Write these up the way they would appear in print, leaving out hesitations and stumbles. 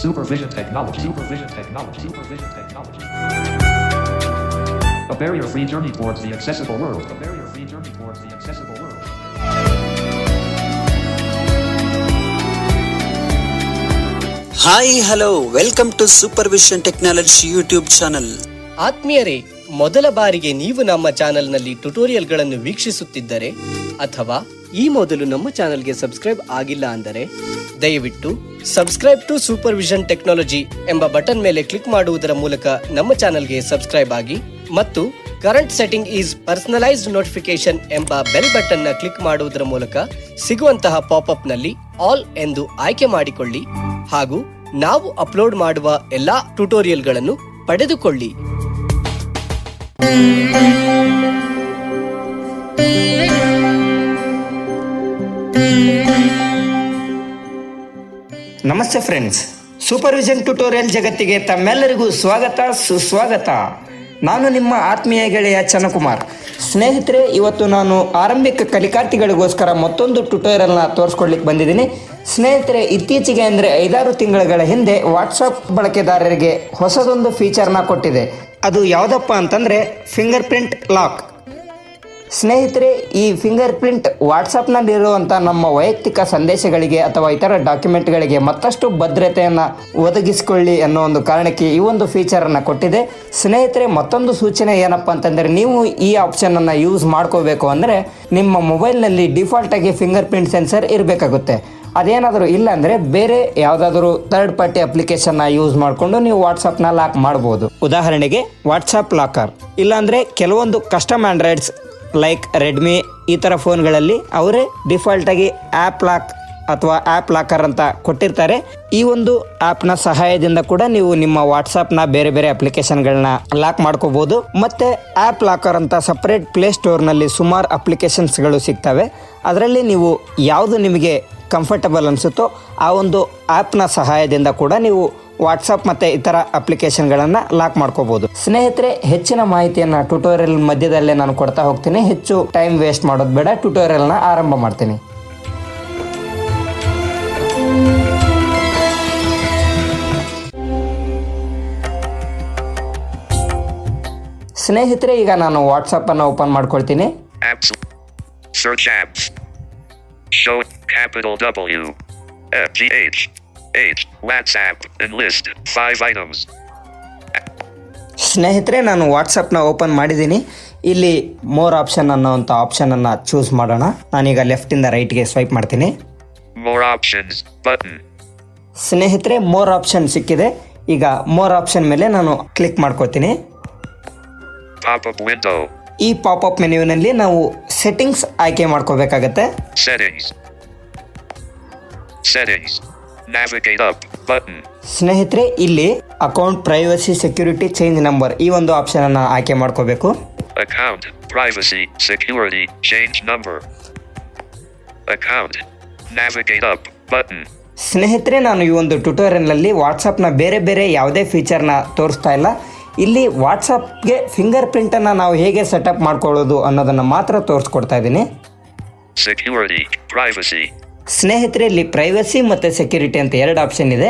Supervision technology. Supervision technology. Supervision technology. A barrier-free journey towards the accessible world. A barrier-free journey towards the accessible world. Hi hello welcome to supervision technology YouTube channel. ಆತ್ಮೀಯರೇ, ಮೊದಲ ಬಾರಿಗೆ ನೀವು ನಮ್ಮ ಚಾನೆಲ್ನಲ್ಲಿ ಟ್ಯುಟೋರಿಯಲ್ಗಳನ್ನು ವೀಕ್ಷಿಸುತ್ತಿದ್ದರೆ ಅಥವಾ ಈ ಮೊದಲು ನಮ್ಮ ಚಾನೆಲ್ಗೆ ಸಬ್ಸ್ಕ್ರೈಬ್ ಆಗಿಲ್ಲ ಅಂದರೆ ದಯವಿಟ್ಟು ಸಬ್ಸ್ಕ್ರೈಬ್ ಟು ಸೂಪರ್ವಿಷನ್ ಟೆಕ್ನಾಲಜಿ ಎಂಬ ಬಟನ್ ಮೇಲೆ ಕ್ಲಿಕ್ ಮಾಡುವುದರ ಮೂಲಕ ನಮ್ಮ ಚಾನೆಲ್ಗೆ ಸಬ್ಸ್ಕ್ರೈಬ್ ಆಗಿ ಮತ್ತು current setting is personalised notification ಎಂಬ ಬೆಲ್ ಬಟನ್ ನ ಕ್ಲಿಕ್ ಮಾಡುವುದರ ಮೂಲಕ ಸಿಗುವಂತಹ ಪಾಪ್ಅಪ್ ನಲ್ಲಿ ಆಲ್ ಎಂದು ಆಯ್ಕೆ ಮಾಡಿಕೊಳ್ಳಿ ಹಾಗೂ ನಾವು ಅಪ್ಲೋಡ್ ಮಾಡುವ ಎಲ್ಲಾ ಟ್ಯುಟೋರಿಯಲ್ಗಳನ್ನು ಪಡೆದುಕೊಳ್ಳಿ. ನಮಸ್ತೆ ಫ್ರೆಂಡ್ಸ್, ಸೂಪರ್ವಿಷನ್ ಟ್ಯುಟೋರಿಯಲ್ ಜಗತ್ತಿಗೆ ತಮ್ಮೆಲ್ಲರಿಗೂ ಸ್ವಾಗತ ಸುಸ್ವಾಗತ. ನಾನು ನಿಮ್ಮ ಆತ್ಮೀಯ ಗೆಳೆಯ ಚನ್ನಕುಮಾರ್. ಸ್ನೇಹಿತರೆ, ಇವತ್ತು ನಾನು ಆರಂಭಿಕ ಕಲಿಕಾರ್ಥಿಗಳಿಗೋಸ್ಕರ ಮತ್ತೊಂದು ಟ್ಯುಟೋರಿಯಲ್ನ ತೋರಿಸ್ಕೊಡ್ಲಿಕ್ಕೆ ಬಂದಿದ್ದೀನಿ. ಸ್ನೇಹಿತರೆ, ಇತ್ತೀಚೆಗೆ ಅಂದರೆ 5-6 ತಿಂಗಳ ಹಿಂದೆ ವಾಟ್ಸಪ್ ಬಳಕೆದಾರರಿಗೆ ಹೊಸದೊಂದು ಫೀಚರ್ನ ಕೊಟ್ಟಿದೆ. ಅದು ಯಾವುದಪ್ಪ ಅಂತಂದರೆ ಫಿಂಗರ್ ಪ್ರಿಂಟ್ ಲಾಕ್. ಸ್ನೇಹಿತರೆ, ಈ ಫಿಂಗರ್ ಪ್ರಿಂಟ್ ವಾಟ್ಸಪ್ನಲ್ಲಿರುವಂಥ ನಮ್ಮ ವೈಯಕ್ತಿಕ ಸಂದೇಶಗಳಿಗೆ ಅಥವಾ ಇತರ ಡಾಕ್ಯುಮೆಂಟ್ಗಳಿಗೆ ಮತ್ತಷ್ಟು ಭದ್ರತೆಯನ್ನು ಒದಗಿಸಿಕೊಳ್ಳಿ ಅನ್ನೋ ಒಂದು ಕಾರಣಕ್ಕೆ ಈ ಒಂದು ಫೀಚರನ್ನು ಕೊಟ್ಟಿದೆ. ಸ್ನೇಹಿತರೆ, ಮತ್ತೊಂದು ಸೂಚನೆ ಏನಪ್ಪ ಅಂತಂದರೆ, ನೀವು ಈ ಆಪ್ಷನನ್ನು ಯೂಸ್ ಮಾಡ್ಕೋಬೇಕು ಅಂದರೆ ನಿಮ್ಮ ಮೊಬೈಲ್ನಲ್ಲಿ ಡಿಫಾಲ್ಟಾಗಿ ಫಿಂಗರ್ ಪ್ರಿಂಟ್ ಸೆನ್ಸರ್ ಇರಬೇಕಾಗುತ್ತೆ. ಅದೇನಾದರೂ ಇಲ್ಲ ಅಂದರೆ ಬೇರೆ ಯಾವುದಾದ್ರೂ ಥರ್ಡ್ ಪಾರ್ಟಿ ಅಪ್ಲಿಕೇಶನ್ನ ಯೂಸ್ ಮಾಡಿಕೊಂಡು ನೀವು ವಾಟ್ಸಪ್ನ ಲಾಕ್ ಮಾಡ್ಬೋದು. ಉದಾಹರಣೆಗೆ ವಾಟ್ಸಪ್ ಲಾಕರ್, ಇಲ್ಲಾಂದರೆ ಕೆಲವೊಂದು ಕಸ್ಟಮ್ ಆಂಡ್ರಾಯ್ಡ್ಸ್ ಲೈಕ್ ರೆಡ್ಮಿ ಈ ಥರ ಫೋನ್ಗಳಲ್ಲಿ ಅವರೇ ಡಿಫಾಲ್ಟಾಗಿ ಆ್ಯಪ್ ಲಾಕ್ ಅಥವಾ ಆ್ಯಪ್ ಲಾಕರ್ ಅಂತ ಕೊಟ್ಟಿರ್ತಾರೆ. ಈ ಒಂದು ಆ್ಯಪ್ನ ಸಹಾಯದಿಂದ ಕೂಡ ನೀವು ನಿಮ್ಮ ವಾಟ್ಸಪ್ನ ಬೇರೆ ಬೇರೆ ಅಪ್ಲಿಕೇಶನ್ಗಳನ್ನ ಲಾಕ್ ಮಾಡ್ಕೋಬೋದು. ಮತ್ತು ಆ್ಯಪ್ ಲಾಕರ್ ಅಂತ ಸಪ್ರೇಟ್ ಪ್ಲೇಸ್ಟೋರ್ನಲ್ಲಿ ಸುಮಾರು ಅಪ್ಲಿಕೇಶನ್ಸ್ಗಳು ಸಿಗ್ತವೆ. ಅದರಲ್ಲಿ ನೀವು ಯಾವುದು ನಿಮಗೆ ಕಂಫರ್ಟಬಲ್ ಅನಿಸುತ್ತೋ ಆ ಒಂದು ಆ್ಯಪ್ನ ಸಹಾಯದಿಂದ ಕೂಡ ನೀವು ವಾಟ್ಸಪ್ ಮತ್ತು ಇತರ ಅಪ್ಲಿಕೇಶನ್ಗಳನ್ನು ಲಾಕ್ ಮಾಡ್ಕೋಬೋದು. ಸ್ನೇಹಿತರೆ, ಹೆಚ್ಚಿನ ಮಾಹಿತಿಯನ್ನು ಟ್ಯುಟೋರಿಯಲ್ ಮಧ್ಯದಲ್ಲೇ ನಾನು ಕೊಡ್ತಾ ಹೋಗ್ತೀನಿ. ಹೆಚ್ಚು ಟೈಮ್ ವೇಸ್ಟ್ ಮಾಡೋದು ಬೇಡ, ಟ್ಯುಟೋರಿಯಲ್ನ ಆರಂಭ ಮಾಡ್ತೀನಿ. ಸ್ನೇಹಿತರೆ, ಈಗ ನಾನು ವಾಟ್ಸಪ್ಪನ್ನು ಓಪನ್ ಮಾಡ್ಕೊಳ್ತೀನಿ. Search apps. Show capital W F G H H WhatsApp and list 5 items. ಸ್ನೇಹಿತರೆ, ನಾನು ವಾಟ್ಸಪ್ನ ಓಪನ್ ಮಾಡಿದ್ದೀನಿ. ಇಲ್ಲಿ ಮೋರ್ ಆಪ್ಷನ್ ಅನ್ನೋವಂಥ ಆಪ್ಷನನ್ನು ಚೂಸ್ ಮಾಡೋಣ. ನಾನೀಗ ಲೆಫ್ಟಿಂದ ರೈಟ್ಗೆ ಸ್ವೈಪ್ ಮಾಡ್ತೀನಿ. More options button. ಸ್ನೇಹಿತರೆ, ಮೋರ್ ಆಪ್ಷನ್ ಸಿಕ್ಕಿದೆ. ಈಗ ಮೋರ್ ಆಪ್ಷನ್ ಮೇಲೆ ನಾನು ಕ್ಲಿಕ್ ಮಾಡ್ಕೊತೀನಿ. Pop-up window. ಈ ಪಾಪ್ಅಪ್ ಮೆನ್ಯೂನಲ್ಲಿ ನಾವು ಸೆಟ್ಟಿಂಗ್ಸ್ ಆಯ್ಕೆ ಮಾಡ್ಕೋಬೇಕಾಗತ್ತೆ. Settings. Navigate up button. ಸ್ನೇಹಿತರೆ, ಇಲ್ಲಿ account privacy security change number ಈ ಒಂದು ಆಪ್ಷನ್ ಅನ್ನು ಆಯ್ಕೆ ಮಾಡ್ಕೋಬೇಕು. Account privacy security change number. Account navigate up button. ಸ್ನೇಹಿತರೆ, ನಾನು ಈ ಒಂದು ಟ್ಯುಟೋರಿಯಲ್ನಲ್ಲಿ ವಾಟ್ಸಪ್ನ ಬೇರೆ ಬೇರೆ ಯಾವುದೇ ಫೀಚರ್ನ ತೋರಿಸ್ತಾ ಇಲ್ಲ. ಇಲ್ಲಿ ವಾಟ್ಸಪ್ಗೆ ಫಿಂಗರ್ ಪ್ರಿಂಟನ್ನು ನಾವು ಹೇಗೆ ಸೆಟಪ್ ಮಾಡ್ಕೊಳ್ಳೋದು ಅನ್ನೋದನ್ನು ಮಾತ್ರ ತೋರಿಸ್ಕೊಡ್ತಾ ಇದ್ದೀನಿ. Security privacy. ಸ್ನೇಹಿತರೆ, ಇಲ್ಲಿ ಪ್ರೈವಸಿ ಮತ್ತು ಸೆಕ್ಯೂರಿಟಿ ಅಂತ 2 ಆಪ್ಷನ್ ಇದೆ.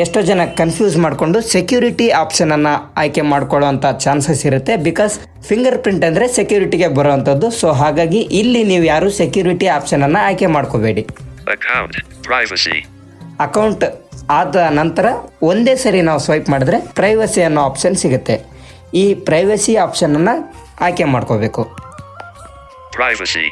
ಎಷ್ಟೋ ಜನ ಕನ್ಫ್ಯೂಸ್ ಮಾಡಿಕೊಂಡು ಸೆಕ್ಯೂರಿಟಿ ಆಪ್ಷನನ್ನು ಆಯ್ಕೆ ಮಾಡ್ಕೊಳ್ಳೋವಂಥ ಚಾನ್ಸಸ್ ಇರುತ್ತೆ. ಬಿಕಾಸ್ ಫಿಂಗರ್ ಪ್ರಿಂಟ್ ಅಂದರೆ ಸೆಕ್ಯೂರಿಟಿಗೆ ಬರೋವಂಥದ್ದು. ಸೊ ಹಾಗಾಗಿ ಇಲ್ಲಿ ನೀವು ಯಾರು ಸೆಕ್ಯೂರಿಟಿ ಆಪ್ಷನನ್ನು ಆಯ್ಕೆ ಮಾಡ್ಕೋಬೇಡಿ. Account privacy. ಅಕೌಂಟ್ ಆದ ನಂತರ ಒಂದೇ ಸರಿ ನಾವು ಸ್ವೈಪ್ ಮಾಡಿದ್ರೆ ಪ್ರೈವಸಿ ಅನ್ನೋ ಆಪ್ಷನ್ ಸಿಗುತ್ತೆ. ಈ ಪ್ರೈವಸಿ ಆಪ್ಷನನ್ನು ಆಯ್ಕೆ ಮಾಡ್ಕೋಬೇಕು. Privacy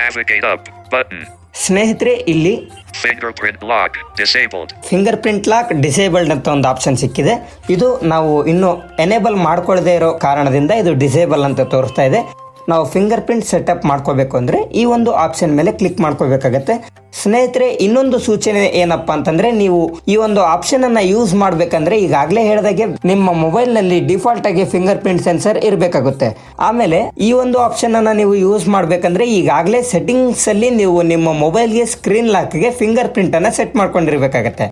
navigate up button. ಸ್ನೇಹಿತರೆ, ಇಲ್ಲಿ Fingerprint lock disabled. Finger print lock disabled ಅಂತ ಒಂದು ಆಪ್ಷನ್ ಸಿಕ್ಕಿದೆ. ಇದು ನಾವು ಇನ್ನು ಎನೇಬಲ್ ಮಾಡ್ಕೊಳ್ಳದೆ ಇರೋ ಕಾರಣದಿಂದ ಇದು ಡಿಸೇಬಲ್ ಅಂತ ತೋರಿಸ್ತಾ ಇದೆ. ನಾವು ಫಿಂಗರ್ ಪ್ರಿಂಟ್ ಸೆಟಪ್ ಮಾಡ್ಕೋಬೇಕು ಅಂದರೆ ಈ ಒಂದು ಆಪ್ಷನ್ ಮೇಲೆ ಕ್ಲಿಕ್ ಮಾಡ್ಕೋಬೇಕಾಗತ್ತೆ. ಸ್ನೇಹಿತರೆ, ಇನ್ನೊಂದು ಸೂಚನೆ ಏನಪ್ಪ ಅಂತಂದರೆ, ನೀವು ಈ ಒಂದು ಆಪ್ಷನನ್ನು ಯೂಸ್ ಮಾಡಬೇಕಂದ್ರೆ ಈಗಾಗಲೇ ಹೇಳಿದಾಗೆ ನಿಮ್ಮ ಮೊಬೈಲ್ನಲ್ಲಿ ಡಿಫಾಲ್ಟ್ ಆಗಿ ಫಿಂಗರ್ ಪ್ರಿಂಟ್ ಸೆನ್ಸರ್ ಇರಬೇಕಾಗುತ್ತೆ. ಆಮೇಲೆ ಈ ಒಂದು ಆಪ್ಷನನ್ನು ನೀವು ಯೂಸ್ ಮಾಡಬೇಕಂದ್ರೆ ಈಗಾಗಲೇ ಸೆಟ್ಟಿಂಗ್ಸಲ್ಲಿ ನೀವು ನಿಮ್ಮ ಮೊಬೈಲ್ಗೆ ಸ್ಕ್ರೀನ್ ಲಾಕ್ಗೆ ಫಿಂಗರ್ ಪ್ರಿಂಟನ್ನು ಸೆಟ್ ಮಾಡ್ಕೊಂಡಿರ್ಬೇಕಾಗತ್ತೆ.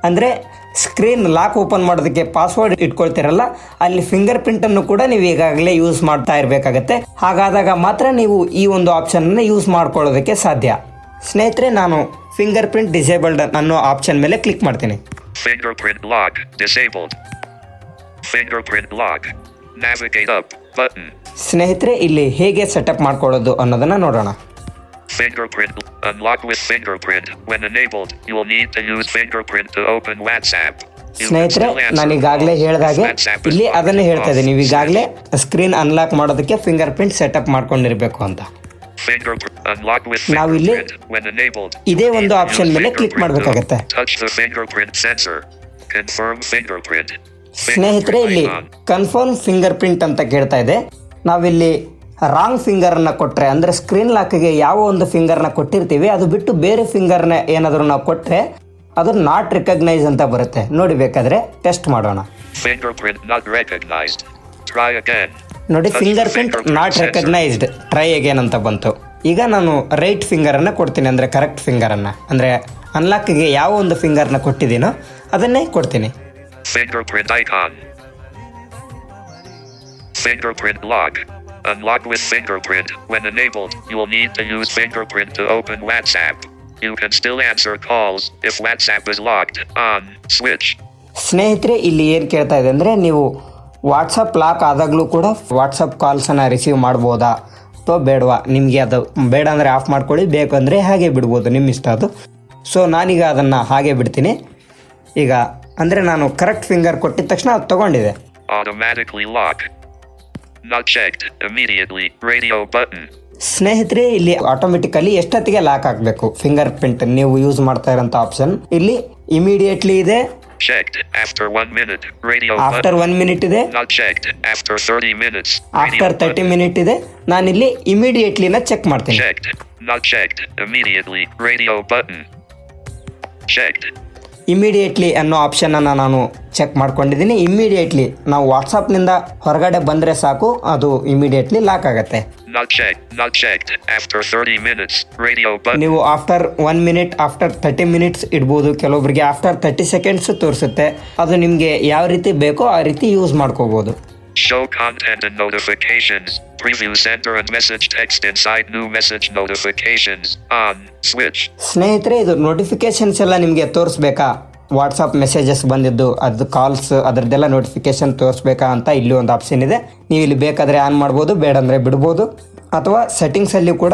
ಅಂದರೆ ಸ್ಕ್ರೀನ್ ಲಾಕ್ ಓಪನ್ ಮಾಡೋದಕ್ಕೆ ಪಾಸ್ವರ್ಡ್ ಇಟ್ಕೊಳ್ತಿರಲ್ಲ, ಅಲ್ಲಿ ಫಿಂಗರ್ ಪ್ರಿಂಟನ್ನು ಕೂಡ ನೀವು ಈಗಾಗಲೇ ಯೂಸ್ ಮಾಡ್ತಾ ಇರಬೇಕಾಗತ್ತೆ. ಹಾಗಾದಾಗ ಮಾತ್ರ ನೀವು ಈ ಒಂದು ಆಪ್ಷನನ್ನು ಯೂಸ್ ಮಾಡ್ಕೊಳ್ಳೋದಕ್ಕೆ ಸಾಧ್ಯ. ಸ್ನೇಹಿತರೆ, ನಾನು ಫಿಂಗರ್ ಪ್ರಿಂಟ್ ಡಿಸೇಬಲ್ಡ್ ಅನ್ನೋ ಆಪ್ಷನ್ ಮೇಲೆ ಕ್ಲಿಕ್ ಮಾಡ್ತೀನಿ. Fingerprint lock disabled. Fingerprint lock. Navigate up button. ಸ್ನೇಹಿತರೆ ಇಲ್ಲಿ ಹೇಗೆ ಸೆಟಪ್ ಮಾಡ್ಕೊಳ್ಳೋದು ಅನ್ನೋದನ್ನ ನೋಡೋಣ. Fingerprint unlock with fingerprint. When enabled, you will need to use fingerprint to open WhatsApp. ಸ್ನೇಹಿತರೆ ನಾನು ಈಗಾಗಲೇ ಹೇಳಿದಾಗೆ ಇಲ್ಲಿ ಅದನ್ನೇ ಹೇಳ್ತಾ ಇದ್ದೀನಿ, ನೀವು ಈಗಾಗಲೇ ಸ್ಕ್ರೀನ್ ಅನ್ಲಾಕ್ ಮಾಡೋದಕ್ಕೆ ಫಿಂಗರ್ ಪ್ರಿಂಟ್ ಸೆಟಪ್ ಮಾಡ್ಕೊಂಡಿರ್ಬೇಕು ಅಂತ. ನಾವಿಲ್ಲಿ ಇದೇ ಒಂದು ಆಪ್ಷನ್ ಮೇಲೆ ಕ್ಲಿಕ್ ಮಾಡಬೇಕಾಗತ್ತೆ. ಸ್ನೇಹಿತರೆ ಇಲ್ಲಿ ಕನ್ಫರ್ಮ್ ಫಿಂಗರ್ ಪ್ರಿಂಟ್ ಅಂತ ಕೇಳ್ತಾ ಇದೆ. ನಾವಿಲ್ಲಿ ರಾಂಗ್ ಫಿಂಗರ್ನ ಕೊಟ್ಟರೆ, ಅಂದರೆ ಸ್ಕ್ರೀನ್ ಲಾಕ್ಗೆ ಯಾವ ಒಂದು ಫಿಂಗರ್ನ ಕೊಟ್ಟಿರ್ತೀವಿ ಅದು ಬಿಟ್ಟು ಬೇರೆ ಫಿಂಗರ್ನ ಏನಾದರೂ ನಾವು ಕೊಟ್ಟರೆ ಅದು ನಾಟ್ ರೆಕಗ್ನೈಸ್ ಅಂತ ಬರುತ್ತೆ. ನೋಡಿ, ಬೇಕಾದ್ರೆ ಟೆಸ್ಟ್ ಮಾಡೋಣ. ನೋಡಿ, finger print not recognised, try again ಅಂತ ಬಂತು. ಈಗ ನಾನು ರೈಟ್ ಫಿಂಗರನ್ನು ಕೊಡ್ತೀನಿ, ಅಂದರೆ ಕರೆಕ್ಟ್ ಫಿಂಗರನ್ನು, ಅಂದರೆ ಅನ್ಲಾಕ್ಗೆ ಯಾವ ಒಂದು ಫಿಂಗರ್ನ ಕೊಟ್ಟಿದ್ದೀನೋ ಅದನ್ನೇ ಕೊಡ್ತೀನಿ. Fingerprint icon. Fingerprint lock. Unlock with fingerprint. When enabled, you will need to use fingerprint to open WhatsApp. You can still answer calls if WhatsApp is locked on. Switch. ಸ್ನೇಹಿತರೆ ಇಲ್ಲಿ ಏನು ಕೇಳ್ತಾ ಇದೆ ಅಂದರೆ, ನೀವು ವಾಟ್ಸಪ್ ಲಾಕ್ ಆದಾಗಲೂ ಕೂಡ WhatsApp ಕಾಲ್ಸನ್ನು receive ಮಾಡ್ಬೋದಾ ಅಥವಾ ಬೇಡವಾ, ನಿಮಗೆ ಅದು ಬೇಡ ಅಂದರೆ ಆಫ್ ಮಾಡ್ಕೊಳ್ಳಿ, ಬೇಕಂದರೆ ಹಾಗೆ ಬಿಡ್ಬೋದು, ನಿಮ್ಮ ಇಷ್ಟ ಅದು. ಸೊ ನಾನೀಗ ಅದನ್ನು ಹಾಗೆ ಬಿಡ್ತೀನಿ. ಈಗ ಅಂದರೆ ನಾನು ಕರೆಕ್ಟ್ ಫಿಂಗರ್ ಕೊಟ್ಟಿದ ತಕ್ಷಣ ಅದು ತಗೊಂಡಿದೆ. Automatically lock. Not checked immediately. Radio button. ಸ್ನೇಹಿತರೆ ಇಲ್ಲಿ ಆಟೋಮೆಟಿಕಲಿ ಎಷ್ಟೊತ್ತಿಗೆ ಲಾಕ್ ಆಗಬೇಕು ಫಿಂಗರ್ ಪ್ರಿಂಟ್ ನೀವು ಯೂಸ್ ಮಾಡ್ತಾ ಇರೋಂಥ ಆಪ್ಷನ್ ಇಲ್ಲಿ ಇಮಿಡಿಯೇಟ್ಲಿ ಇದೆ. Checked after 1 minute. Radio after 1 minute ಇದೆ. Not checked after 30 minutes. After 30 minute ಇದೆ. ನಾನಿಲ್ಲಿ ಇಮಿಡಿಯೇಟ್ಲಿನ ಚೆಕ್ ಮಾಡ್ತೀನಿ. Checked. Not checked immediately. Radio button. Checked. Immediately ಅನ್ನೋ ಆಪ್ಷನನ್ನು ನಾನು ಚೆಕ್ ಮಾಡ್ಕೊಂಡಿದ್ದೀನಿ. ಇಮಿಡಿಯೇಟ್ಲಿ ನಾವು ವಾಟ್ಸಪ್ನಿಂದ ಹೊರಗಡೆ ಬಂದರೆ ಸಾಕು, ಅದು ಇಮಿಡಿಯೇಟ್ಲಿ ಲಾಕ್ ಆಗುತ್ತೆ. Not checked after 30 minutes. Radio button. ನೀವು ಆಫ್ಟರ್ 1 ಮಿನಿಟ್, ಆಫ್ಟರ್ 30 ಮಿನಿಟ್ಸ್ ಇಡ್ಬೋದು. ಕೆಲವೊಬ್ಬರಿಗೆ ಆಫ್ಟರ್ 30 ಸೆಕೆಂಡ್ಸ್ ತೋರಿಸುತ್ತೆ. ಅದು ನಿಮಗೆ ಯಾವ ರೀತಿ ಬೇಕೋ ಆ ರೀತಿ ಯೂಸ್ ಮಾಡ್ಕೋಬೋದು. Show content and notifications. Preview center and message text inside new message notifications. On. Switch. ಸ್ನೇಹಿತರೆ ಇದು ನೋಟಿಫಿಕೇಶನ್ಸ್ ಎಲ್ಲ ನಿಮಗೆ ತೋರಿಸ್ಬೇಕಾ, ವಾಟ್ಸಪ್ ಮೆಸೇಜಸ್ ಬಂದಿದ್ದು ಅದು ಕಾಲ್ಸ್ ಅದರದ್ದೆಲ್ಲ ನೋಟಿಫಿಕೇಶನ್ ತೋರಿಸ್ಬೇಕಾ ಅಂತ ಇಲ್ಲಿ ಒಂದು ಆಪ್ಷನ್ ಇದೆ. ನೀವು ಇಲ್ಲಿ ಬೇಕಾದರೆ ಆನ್ ಮಾಡ್ಬೋದು, ಬೇಡ ಅಂದರೆ ಬಿಡ್ಬೋದು. ಅಥವಾ ಸೆಟ್ಟಿಂಗ್ಸಲ್ಲಿ ಕೂಡ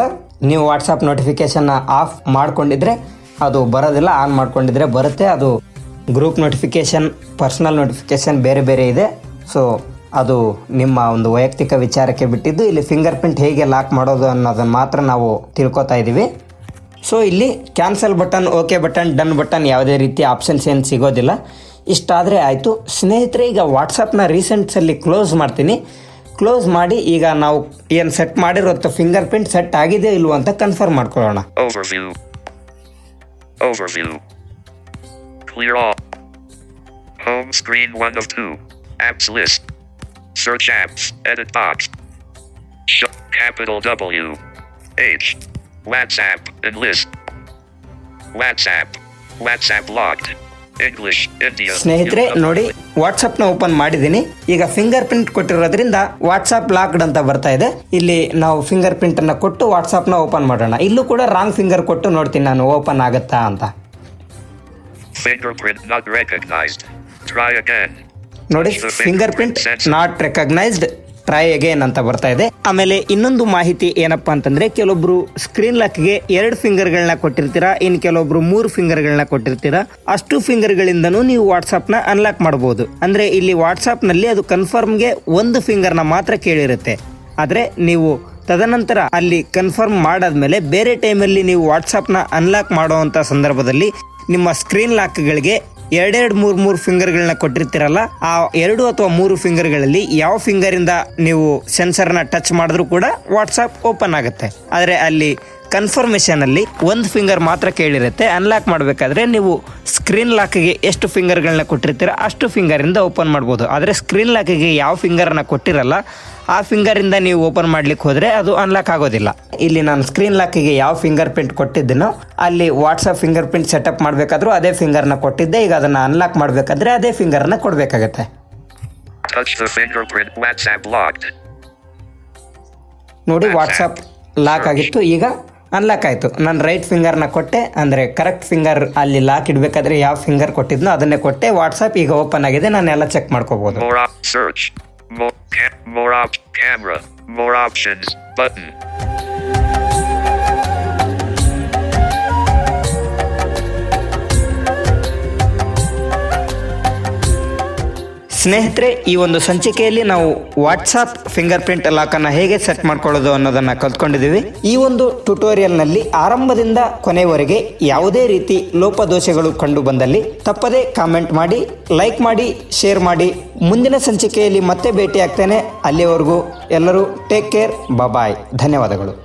ನೀವು ವಾಟ್ಸಪ್ ನೋಟಿಫಿಕೇಶನ್ನ ಆಫ್ ಮಾಡ್ಕೊಂಡಿದ್ರೆ ಅದು ಬರೋದಿಲ್ಲ, ಆನ್ ಮಾಡ್ಕೊಂಡಿದ್ರೆ ಬರುತ್ತೆ. ಅದು ಗ್ರೂಪ್ ನೋಟಿಫಿಕೇಶನ್, ಪರ್ಸ್ನಲ್ ನೋಟಿಫಿಕೇಶನ್ ಬೇರೆ ಬೇರೆ ಇದೆ. ಸೊ ಅದು ನಿಮ್ಮ ಒಂದು ವೈಯಕ್ತಿಕ ವಿಚಾರಕ್ಕೆ ಬಿಟ್ಟಿದ್ದು. ಇಲ್ಲಿ ಫಿಂಗರ್ ಪ್ರಿಂಟ್ ಹೇಗೆ ಲಾಕ್ ಮಾಡೋದು ಅನ್ನೋದನ್ನು ಮಾತ್ರ ನಾವು ತಿಳ್ಕೊತಾ ಇದ್ದೀವಿ. ಸೊ ಇಲ್ಲಿ cancel button, okay button, done button ಯಾವುದೇ ರೀತಿ ಆಪ್ಷನ್ಸ್ ಏನು ಸಿಗೋದಿಲ್ಲ. ಇಷ್ಟಾದರೆ ಆಯಿತು. ಸ್ನೇಹಿತರೆ ಈಗ ವಾಟ್ಸಪ್ನ ರೀಸೆಂಟ್ಸಲ್ಲಿ ಕ್ಲೋಸ್ ಮಾಡ್ತೀನಿ. ಕ್ಲೋಸ್ ಮಾಡಿ ಈಗ ನಾವು ಏನು ಸೆಟ್ ಮಾಡಿರೋ ಫಿಂಗರ್ ಪ್ರಿಂಟ್ ಸೆಟ್ ಆಗಿದೆ ಇಲ್ವೋ ಅಂತ ಕನ್ಫರ್ಮ್ ಮಾಡ್ಕೊಳ್ಳೋಣ. Overview. Clear all. Home screen 1 of 2. Apps list. Search apps. Edit box. Show capital W. H. WhatsApp and list. WhatsApp locked. English, India. ಸ್ನೇಹಿತರೆ ನೋಡಿ, ವಾಟ್ಸಪ್ನ ಓಪನ್ ಮಾಡಿದ್ದೀನಿ. ಈಗ ಫಿಂಗರ್ ಪ್ರಿಂಟ್ ಕೊಟ್ಟಿರೋದ್ರಿಂದ ವಾಟ್ಸಪ್ ಲಾಕ್ಡ್ ಅಂತ ಬರ್ತಾ ಇದೆ. ಇಲ್ಲಿ ನಾವು ಫಿಂಗರ್ ಪ್ರಿಂಟ್ ಅನ್ನ ಕೊಟ್ಟು ವಾಟ್ಸಪ್ನ ಓಪನ್ ಮಾಡೋಣ. ಇಲ್ಲೂ ಕೂಡ ರಾಂಗ್ ಫಿಂಗರ್ ಕೊಟ್ಟು ನೋಡ್ತೀನಿ ನಾನು ಓಪನ್ ಆಗುತ್ತಾ ಅಂತ. Fingerprint not recognized. Try again. ನೋಡಿ, finger print not recognised, try again ಅಂತ ಬರ್ತಾ ಇದೆ. ಆಮೇಲೆ ಇನ್ನೊಂದು ಮಾಹಿತಿ ಏನಪ್ಪಾ ಅಂತಂದ್ರೆ, ಕೆಲವೊಬ್ರು ಸ್ಕ್ರೀನ್ ಲಾಕ್ಗೆ 2 ಫಿಂಗರ್ಗಳನ್ನ ಕೊಟ್ಟಿರ್ತೀರಾ, ಇನ್ನು ಕೆಲವೊಬ್ರು 3 ಫಿಂಗರ್ಗಳನ್ನ ಕೊಟ್ಟಿರ್ತೀರಾ. ಅಷ್ಟು ಫಿಂಗರ್ಗಳಿಂದನೂ ನೀವು ವಾಟ್ಸಪ್ನ ಅನ್ಲಾಕ್ ಮಾಡಬಹುದು. ಅಂದ್ರೆ ಇಲ್ಲಿ ವಾಟ್ಸಪ್ನಲ್ಲಿ ಅದು ಕನ್ಫರ್ಮ್ಗೆ 1 ಫಿಂಗರ್ನ ಮಾತ್ರ ಕೇಳಿರುತ್ತೆ. ಆದರೆ ನೀವು ತದನಂತರ ಅಲ್ಲಿ ಕನ್ಫರ್ಮ್ ಮಾಡಾದ್ಮೇಲೆ ಬೇರೆ ಟೈಮಲ್ಲಿ ನೀವು ವಾಟ್ಸಪ್ನ ಅನ್ಲಾಕ್ ಮಾಡುವಂಥ ಸಂದರ್ಭದಲ್ಲಿ ನಿಮ್ಮ ಸ್ಕ್ರೀನ್ ಲಾಕ್ಗಳಿಗೆ 2-3 ಫಿಂಗರ್ಗಳನ್ನ ಕೊಟ್ಟಿರ್ತೀರಲ್ಲ, ಆ 2 ಅಥವಾ 3 ಫಿಂಗರ್ಗಳಲ್ಲಿ ಯಾವ ಫಿಂಗರಿಂದ ನೀವು ಸೆನ್ಸರ್ನ ಟಚ್ ಮಾಡಿದ್ರೂ ಕೂಡ ವಾಟ್ಸಪ್ ಓಪನ್ ಆಗುತ್ತೆ. ಆದರೆ ಅಲ್ಲಿ ಕನ್ಫರ್ಮೇಷನಲ್ಲಿ 1 ಫಿಂಗರ್ ಮಾತ್ರ ಕೇಳಿರುತ್ತೆ. ಅನ್ಲಾಕ್ ಮಾಡಬೇಕಾದ್ರೆ ನೀವು ಸ್ಕ್ರೀನ್ ಲಾಕ್ಗೆ ಎಷ್ಟು ಫಿಂಗರ್ಗಳನ್ನ ಕೊಟ್ಟಿರ್ತೀರ ಅಷ್ಟು ಫಿಂಗರಿಂದ ಓಪನ್ ಮಾಡ್ಬೋದು. ಆದರೆ ಸ್ಕ್ರೀನ್ ಲಾಕ್ಗೆ ಯಾವ ಫಿಂಗರನ್ನ ಕೊಟ್ಟಿರಲ್ಲ ಆ ಫಿಂಗರಿಂದ ನೀವು ಓಪನ್ ಮಾಡ್ಲಿಕ್ಕೆ ಹೋದರೆ ಅದು ಅನ್ಲಾಕ್ ಆಗೋದಿಲ್ಲ. ಇಲ್ಲಿ ನಾನು ಸ್ಕ್ರೀನ್ ಲಾಕ್ಗೆ ಯಾವ ಫಿಂಗರ್ ಪ್ರಿಂಟ್ ಕೊಟ್ಟಿದ್ದೀನೋ ಅಲ್ಲಿ ವಾಟ್ಸಪ್ ಫಿಂಗರ್ ಪ್ರಿಂಟ್ ಸೆಟಪ್ ಮಾಡಬೇಕಾದ್ರೂ ಅದೇ ಫಿಂಗರ್ನ ಕೊಟ್ಟಿದ್ದೆ. ಈಗ ಅದನ್ನು ಅನ್ಲಾಕ್ ಮಾಡಬೇಕಾದ್ರೆ ಅದೇ ಫಿಂಗರ್ನ ಕೊಡಬೇಕಾಗತ್ತೆ. ನೋಡಿ, ವಾಟ್ಸಪ್ ಲಾಕ್ ಆಗಿತ್ತು. ಈಗ ಅನ್ಲಾಕ್ ಆಯಿತು. ನಾನು ರೈಟ್ ಫಿಂಗರ್ನ ಕೊಟ್ಟೆ, ಅಂದರೆ ಕರೆಕ್ಟ್ ಫಿಂಗರ್ ಅಲ್ಲಿ ಲಾಕ್ ಇಡಬೇಕಾದ್ರೆ ಯಾವ ಫಿಂಗರ್ ಕೊಟ್ಟಿದ್ನೋ ಅದನ್ನೇ ಕೊಟ್ಟೆ. ವಾಟ್ಸಪ್ ಈಗ ಓಪನ್ ಆಗಿದೆ, ನಾನೆಲ್ಲ ಚೆಕ್ ಮಾಡ್ಕೋಬೋದು. Search. Camera. More options. Button. ಸ್ನೇಹಿತರೆ, ಈ ಒಂದು ಸಂಚಿಕೆಯಲ್ಲಿ ನಾವು ವಾಟ್ಸಾಪ್ ಫಿಂಗರ್ ಪ್ರಿಂಟ್ ಲಾಕನ್ನು ಹೇಗೆ ಸೆಟ್ ಮಾಡ್ಕೊಳ್ಳೋದು ಅನ್ನೋದನ್ನು ಕಲ್ತ್ಕೊಂಡಿದ್ದೀವಿ. ಈ ಒಂದು ಟ್ಯುಟೋರಿಯಲ್ನಲ್ಲಿ ಆರಂಭದಿಂದ ಕೊನೆವರೆಗೆ ಯಾವುದೇ ರೀತಿ ಲೋಪದೋಷಗಳು ಕಂಡು ಬಂದಲ್ಲಿ ತಪ್ಪದೇ ಕಾಮೆಂಟ್ ಮಾಡಿ, ಲೈಕ್ ಮಾಡಿ, ಶೇರ್ ಮಾಡಿ. ಮುಂದಿನ ಸಂಚಿಕೆಯಲ್ಲಿ ಮತ್ತೆ ಭೇಟಿ ಆಗ್ತೇನೆ. ಅಲ್ಲಿವರೆಗೂ ಎಲ್ಲರೂ ಟೇಕ್ ಕೇರ್, ಬಾಯ್. ಧನ್ಯವಾದಗಳು.